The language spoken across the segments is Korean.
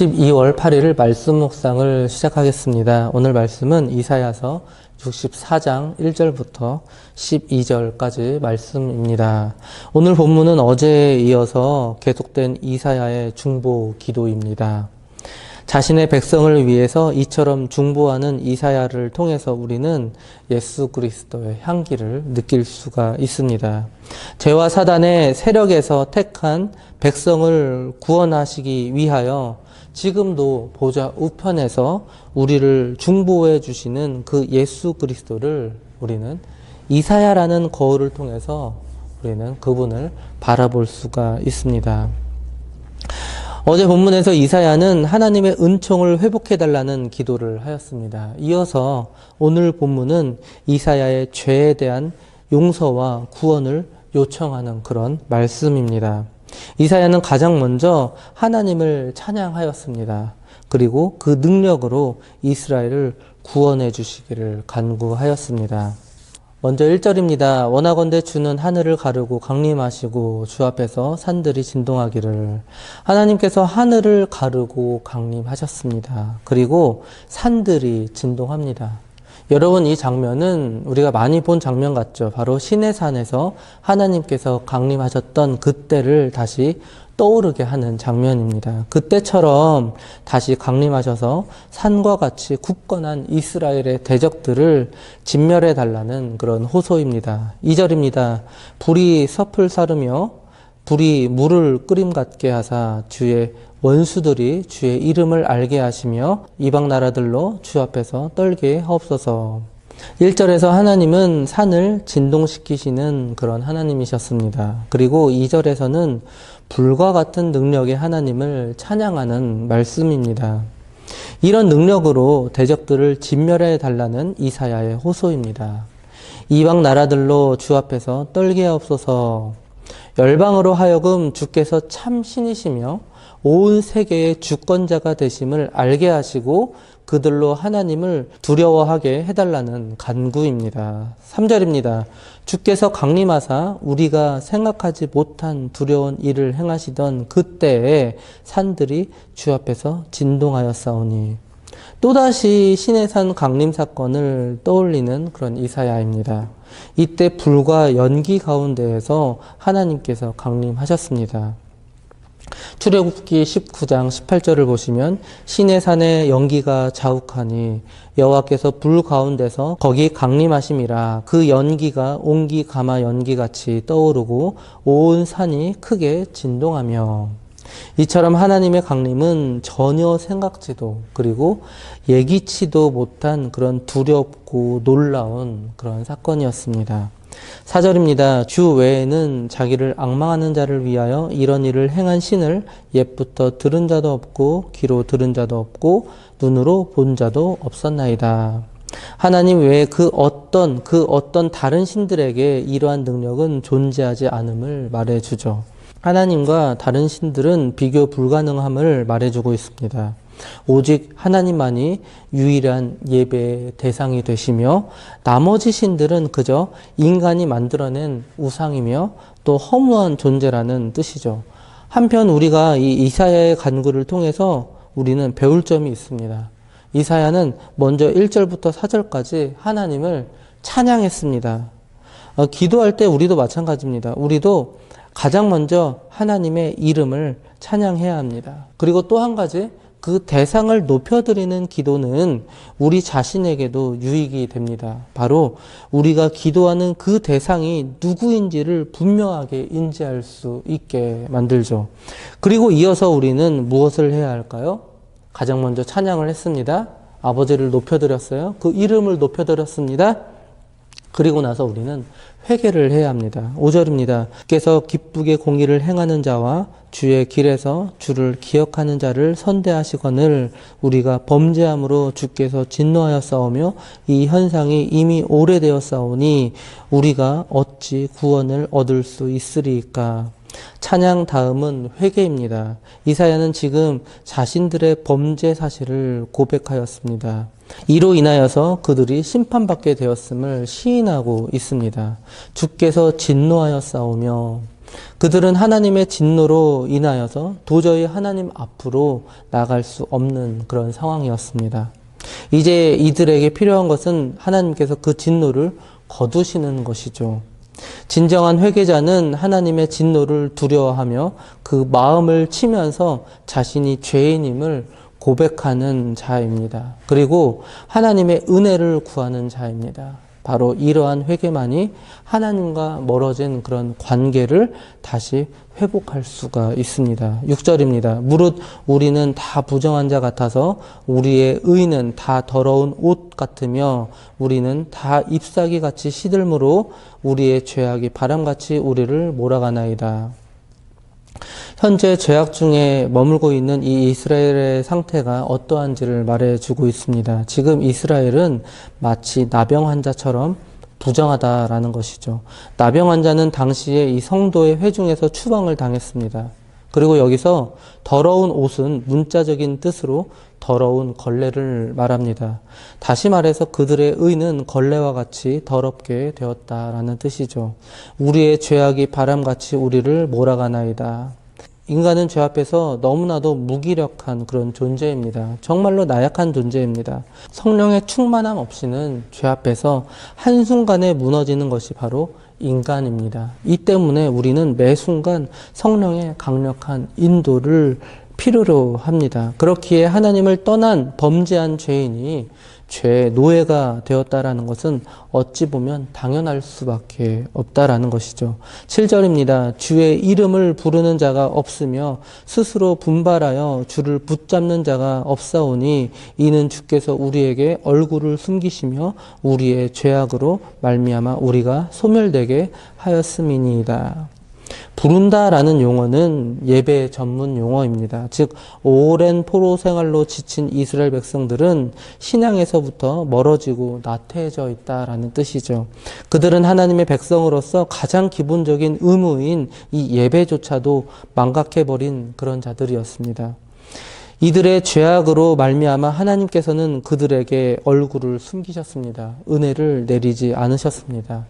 12월 8일 말씀 묵상을 시작하겠습니다. 오늘 말씀은 이사야서 64장 1절부터 12절까지 말씀입니다. 오늘 본문은 어제에 이어서 계속된 이사야의 중보 기도입니다. 자신의 백성을 위해서 이처럼 중보하는 이사야를 통해서 우리는 예수 그리스도의 향기를 느낄 수가 있습니다. 죄와 사단의 세력에서 택한 백성을 구원하시기 위하여 지금도 보좌 우편에서 우리를 중보해 주시는 그 예수 그리스도를 우리는 이사야라는 거울을 통해서 우리는 그분을 바라볼 수가 있습니다. 어제 본문에서 이사야는 하나님의 은총을 회복해달라는 기도를 하였습니다. 이어서 오늘 본문은 이사야의 죄에 대한 용서와 구원을 요청하는 그런 말씀입니다. 이사야는 가장 먼저 하나님을 찬양하였습니다. 그리고 그 능력으로 이스라엘을 구원해 주시기를 간구하였습니다. 먼저 1절입니다. 원하건대 주는 하늘을 가르고 강림하시고 주 앞에서 산들이 진동하기를. 하나님께서 하늘을 가르고 강림하셨습니다. 그리고 산들이 진동합니다. 여러분, 이 장면은 우리가 많이 본 장면 같죠. 바로 시내산에서 하나님께서 강림하셨던 그때를 다시 떠오르게 하는 장면입니다. 그때처럼 다시 강림하셔서 산과 같이 굳건한 이스라엘의 대적들을 진멸해 달라는 그런 호소입니다. 2절입니다. 불이 섭을 사르며 불이 물을 끓임 같게 하사 주의 원수들이 주의 이름을 알게 하시며 이방 나라들로 주 앞에서 떨게 하옵소서. 1절에서 하나님은 산을 진동시키시는 그런 하나님이셨습니다. 그리고 2절에서는 불과 같은 능력의 하나님을 찬양하는 말씀입니다. 이런 능력으로 대적들을 진멸해 달라는 이사야의 호소입니다. 이방 나라들로 주 앞에서 떨게 하옵소서. 열방으로 하여금 주께서 참 신이시며 온 세계의 주권자가 되심을 알게 하시고 그들로 하나님을 두려워하게 해달라는 간구입니다. 3절입니다. 주께서 강림하사 우리가 생각하지 못한 두려운 일을 행하시던 그때에 산들이 주 앞에서 진동하였사오니. 또다시 시내산 강림 사건을 떠올리는 그런 이사야입니다. 이때 불과 연기 가운데에서 하나님께서 강림하셨습니다. 출애굽기 19장 18절을 보시면 시내산의 연기가 자욱하니 여호와께서 불 가운데서 거기 강림하심이라. 그 연기가 옹기 가마 연기같이 떠오르고 온 산이 크게 진동하며. 이처럼 하나님의 강림은 전혀 생각지도 그리고 예기치도 못한 그런 두렵고 놀라운 그런 사건이었습니다. 4절입니다. 주 외에는 자기를 앙망하는 자를 위하여 이런 일을 행한 신을 옛부터 들은 자도 없고 귀로 들은 자도 없고 눈으로 본 자도 없었나이다. 하나님 외에 그 어떤 다른 신들에게 이러한 능력은 존재하지 않음을 말해주죠. 하나님과 다른 신들은 비교 불가능함을 말해주고 있습니다. 오직 하나님만이 유일한 예배의 대상이 되시며 나머지 신들은 그저 인간이 만들어낸 우상이며 또 허무한 존재라는 뜻이죠. 한편 우리가 이 이사야의 간구를 통해서 우리는 배울 점이 있습니다. 이사야는 먼저 1절부터 4절까지 하나님을 찬양했습니다. 기도할 때 우리도 마찬가지입니다. 우리도 가장 먼저 하나님의 이름을 찬양해야 합니다. 그리고 또 한 가지, 그 대상을 높여드리는 기도는 우리 자신에게도 유익이 됩니다. 바로 우리가 기도하는 그 대상이 누구인지를 분명하게 인지할 수 있게 만들죠. 그리고 이어서 우리는 무엇을 해야 할까요? 가장 먼저 찬양을 했습니다. 아버지를 높여드렸어요. 그 이름을 높여드렸습니다. 그리고 나서 우리는 회개를 해야 합니다. 5절입니다. 주께서 기쁘게 공의를 행하는 자와 주의 길에서 주를 기억하는 자를 선대하시거늘 우리가 범죄함으로 주께서 진노하였사오며 이 현상이 이미 오래되었사오니 우리가 어찌 구원을 얻을 수 있으리이까. 찬양 다음은 회개입니다. 이사야는 지금 자신들의 범죄 사실을 고백하였습니다. 이로 인하여서 그들이 심판받게 되었음을 시인하고 있습니다. 주께서 진노하였사오며 그들은 하나님의 진노로 인하여서 도저히 하나님 앞으로 나갈 수 없는 그런 상황이었습니다. 이제 이들에게 필요한 것은 하나님께서 그 진노를 거두시는 것이죠. 진정한 회개자는 하나님의 진노를 두려워하며 그 마음을 치면서 자신이 죄인임을 고백하는 자입니다. 그리고 하나님의 은혜를 구하는 자입니다. 바로 이러한 회개만이 하나님과 멀어진 그런 관계를 다시 회복할 수가 있습니다. 6절입니다. 무릇 우리는 다 부정한 자 같아서 우리의 의는 다 더러운 옷 같으며 우리는 다 잎사귀 같이 시들므로 우리의 죄악이 바람같이 우리를 몰아가나이다. 현재 죄악 중에 머물고 있는 이 이스라엘의 상태가 어떠한지를 말해주고 있습니다. 지금 이스라엘은 마치 나병 환자처럼 부정하다라는 것이죠. 나병 환자는 당시에 이 성도의 회중에서 추방을 당했습니다. 그리고 여기서 더러운 옷은 문자적인 뜻으로 더러운 걸레를 말합니다. 다시 말해서 그들의 의는 걸레와 같이 더럽게 되었다라는 뜻이죠. 우리의 죄악이 바람같이 우리를 몰아가나이다. 인간은 죄 앞에서 너무나도 무기력한 그런 존재입니다. 정말로 나약한 존재입니다. 성령의 충만함 없이는 죄 앞에서 한순간에 무너지는 것이 바로 인간입니다. 이 때문에 우리는 매 순간 성령의 강력한 인도를 필요로 합니다. 그렇기에 하나님을 떠난 범죄한 죄인이 죄의 노예가 되었다라는 것은 어찌 보면 당연할 수밖에 없다라는 것이죠. 7절입니다. 주의 이름을 부르는 자가 없으며 스스로 분발하여 주를 붙잡는 자가 없사오니 이는 주께서 우리에게 얼굴을 숨기시며 우리의 죄악으로 말미암아 우리가 소멸되게 하였음이니이다. 부른다라는 용어는 예배 전문 용어입니다. 즉 오랜 포로 생활로 지친 이스라엘 백성들은 신앙에서부터 멀어지고 나태해져 있다라는 뜻이죠. 그들은 하나님의 백성으로서 가장 기본적인 의무인 이 예배조차도 망각해버린 그런 자들이었습니다. 이들의 죄악으로 말미암아 하나님께서는 그들에게 얼굴을 숨기셨습니다. 은혜를 내리지 않으셨습니다.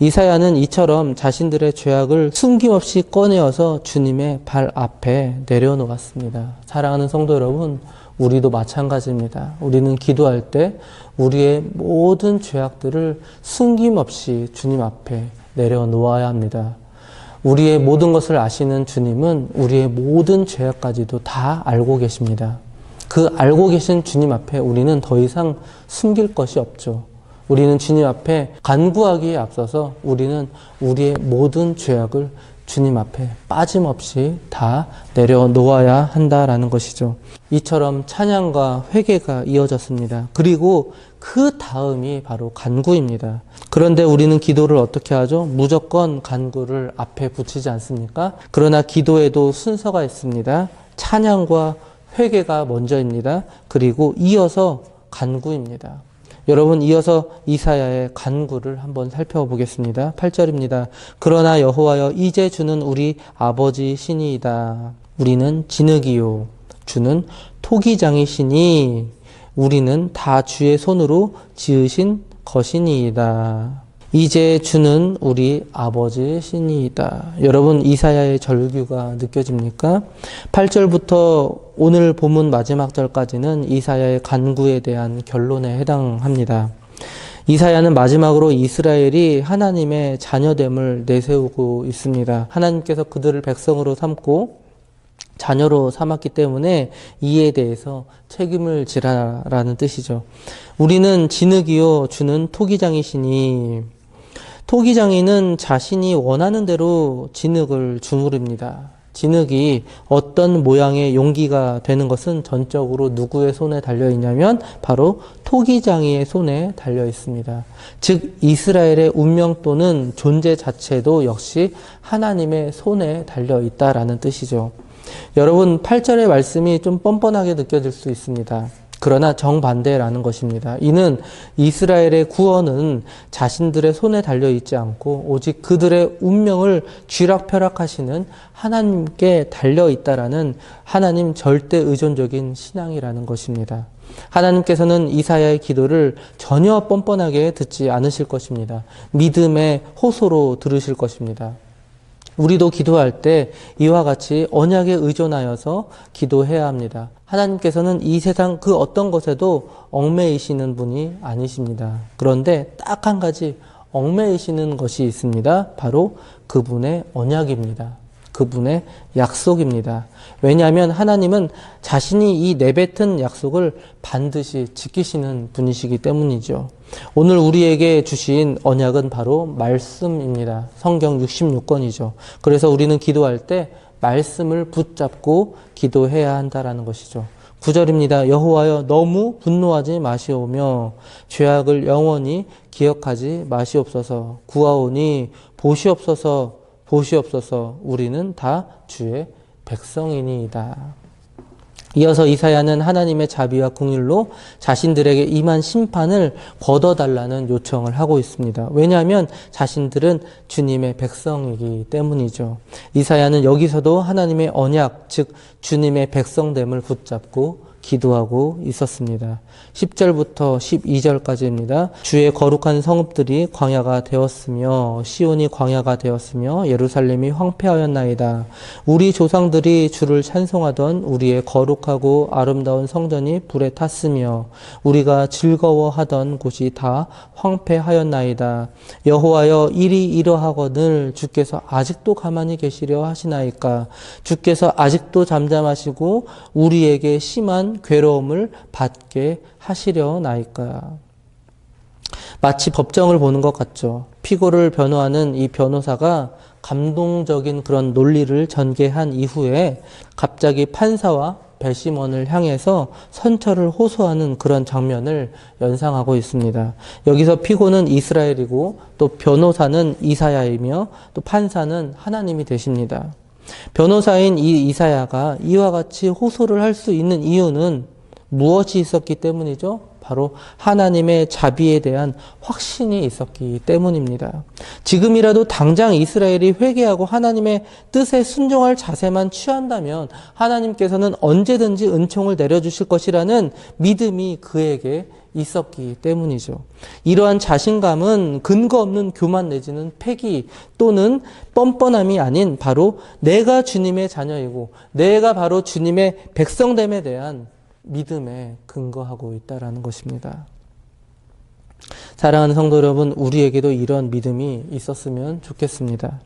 이사야는 이처럼 자신들의 죄악을 숨김없이 꺼내어서 주님의 발 앞에 내려놓았습니다. 사랑하는 성도 여러분, 우리도 마찬가지입니다. 우리는 기도할 때 우리의 모든 죄악들을 숨김없이 주님 앞에 내려놓아야 합니다. 우리의 모든 것을 아시는 주님은 우리의 모든 죄악까지도 다 알고 계십니다. 그 알고 계신 주님 앞에 우리는 더 이상 숨길 것이 없죠. 우리는 주님 앞에 간구하기에 앞서서 우리는 우리의 모든 죄악을 주님 앞에 빠짐없이 다 내려놓아야 한다라는 것이죠. 이처럼 찬양과 회개가 이어졌습니다. 그리고 그 다음이 바로 간구입니다. 그런데 우리는 기도를 어떻게 하죠? 무조건 간구를 앞에 붙이지 않습니까? 그러나 기도에도 순서가 있습니다. 찬양과 회개가 먼저입니다. 그리고 이어서 간구입니다. 여러분, 이어서 이사야의 간구를 한번 살펴보겠습니다. 8절입니다. 그러나 여호와여, 이제 주는 우리 아버지 신이이다. 우리는 진흙이요 주는 토기장이시니 우리는 다 주의 손으로 지으신 것이니이다. 이제 주는 우리 아버지 신이이다. 여러분, 이사야의 절규가 느껴집니까? 8절부터 오늘 본문 마지막 절까지는 이사야의 간구에 대한 결론에 해당합니다. 이사야는 마지막으로 이스라엘이 하나님의 자녀됨을 내세우고 있습니다. 하나님께서 그들을 백성으로 삼고 자녀로 삼았기 때문에 이에 대해서 책임을 지라라는 뜻이죠. 우리는 진흙이요 주는 토기장이시니, 토기장이는 자신이 원하는 대로 진흙을 주무릅니다. 진흙이 어떤 모양의 용기가 되는 것은 전적으로 누구의 손에 달려 있냐면 바로 토기장이의 손에 달려 있습니다. 즉 이스라엘의 운명 또는 존재 자체도 역시 하나님의 손에 달려 있다라는 뜻이죠. 여러분, 8절의 말씀이 좀 뻔뻔하게 느껴질 수 있습니다. 그러나 정반대라는 것입니다. 이는 이스라엘의 구원은 자신들의 손에 달려있지 않고 오직 그들의 운명을 쥐락펴락하시는 하나님께 달려있다라는 하나님 절대 의존적인 신앙이라는 것입니다. 하나님께서는 이사야의 기도를 전혀 뻔뻔하게 듣지 않으실 것입니다. 믿음의 호소로 들으실 것입니다. 우리도 기도할 때 이와 같이 언약에 의존하여서 기도해야 합니다. 하나님께서는 이 세상 그 어떤 것에도 얽매이시는 분이 아니십니다. 그런데 딱 한 가지 얽매이시는 것이 있습니다. 바로 그분의 언약입니다. 그분의 약속입니다. 왜냐하면 하나님은 자신이 이 내뱉은 약속을 반드시 지키시는 분이시기 때문이죠. 오늘 우리에게 주신 언약은 바로 말씀입니다. 성경 66권이죠. 그래서 우리는 기도할 때 말씀을 붙잡고 기도해야 한다라는 것이죠. 9절입니다. 여호와여 너무 분노하지 마시오며 죄악을 영원히 기억하지 마시옵소서. 구하오니 보시옵소서. 보시옵소서. 우리는 다 주의 백성이니이다. 이어서 이사야는 하나님의 자비와 긍휼로 자신들에게 임한 심판을 걷어달라는 요청을 하고 있습니다. 왜냐하면 자신들은 주님의 백성이기 때문이죠. 이사야는 여기서도 하나님의 언약, 즉 주님의 백성됨을 붙잡고 기도하고 있었습니다. 10절부터 12절까지입니다. 주의 거룩한 성읍들이 광야가 되었으며 시온이 광야가 되었으며 예루살렘이 황폐하였나이다. 우리 조상들이 주를 찬송하던 우리의 거룩하고 아름다운 성전이 불에 탔으며 우리가 즐거워하던 곳이 다 황폐하였나이다. 여호와여 일이 이러하거늘 주께서 아직도 가만히 계시려 하시나이까. 주께서 아직도 잠잠하시고 우리에게 심한 괴로움을 받게 하시려나이까. 마치 법정을 보는 것 같죠. 피고를 변호하는 이 변호사가 감동적인 그런 논리를 전개한 이후에 갑자기 판사와 배심원을 향해서 선처를 호소하는 그런 장면을 연상하고 있습니다. 여기서 피고는 이스라엘이고 또 변호사는 이사야이며 또 판사는 하나님이 되십니다. 변호사인 이 이사야가 이와 같이 호소를 할 수 있는 이유는 무엇이 있었기 때문이죠? 바로 하나님의 자비에 대한 확신이 있었기 때문입니다. 지금이라도 당장 이스라엘이 회개하고 하나님의 뜻에 순종할 자세만 취한다면 하나님께서는 언제든지 은총을 내려주실 것이라는 믿음이 그에게 있었기 때문이죠. 이러한 자신감은 근거 없는 교만 내지는 패기 또는 뻔뻔함이 아닌 바로 내가 주님의 자녀이고 내가 바로 주님의 백성됨에 대한 믿음에 근거하고 있다라는 것입니다. 사랑하는 성도 여러분, 우리에게도 이런 믿음이 있었으면 좋겠습니다.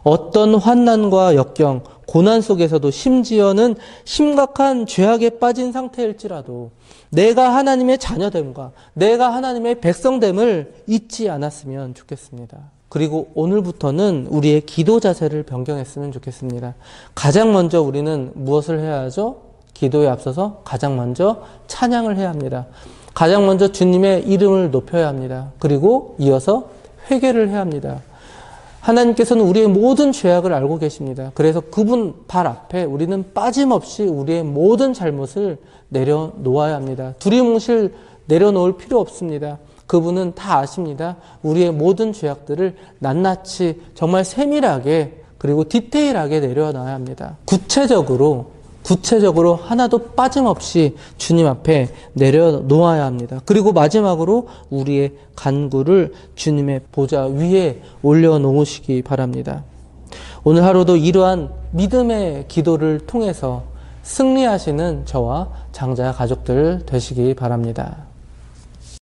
어떤 환난과 역경, 고난 속에서도 심지어는 심각한 죄악에 빠진 상태일지라도 내가 하나님의 자녀됨과 내가 하나님의 백성됨을 잊지 않았으면 좋겠습니다. 그리고 오늘부터는 우리의 기도 자세를 변경했으면 좋겠습니다. 가장 먼저 우리는 무엇을 해야 하죠? 기도에 앞서서 가장 먼저 찬양을 해야 합니다. 가장 먼저 주님의 이름을 높여야 합니다. 그리고 이어서 회개를 해야 합니다. 하나님께서는 우리의 모든 죄악을 알고 계십니다. 그래서 그분 발 앞에 우리는 빠짐없이 우리의 모든 잘못을 내려놓아야 합니다. 두리뭉실 내려놓을 필요 없습니다. 그분은 다 아십니다. 우리의 모든 죄악들을 낱낱이 정말 세밀하게 그리고 디테일하게 내려놔야 합니다. 구체적으로 하나도 빠짐없이 주님 앞에 내려놓아야 합니다. 그리고 마지막으로 우리의 간구를 주님의 보좌 위에 올려놓으시기 바랍니다. 오늘 하루도 이러한 믿음의 기도를 통해서 승리하시는 저와 장자 가족들 되시기 바랍니다.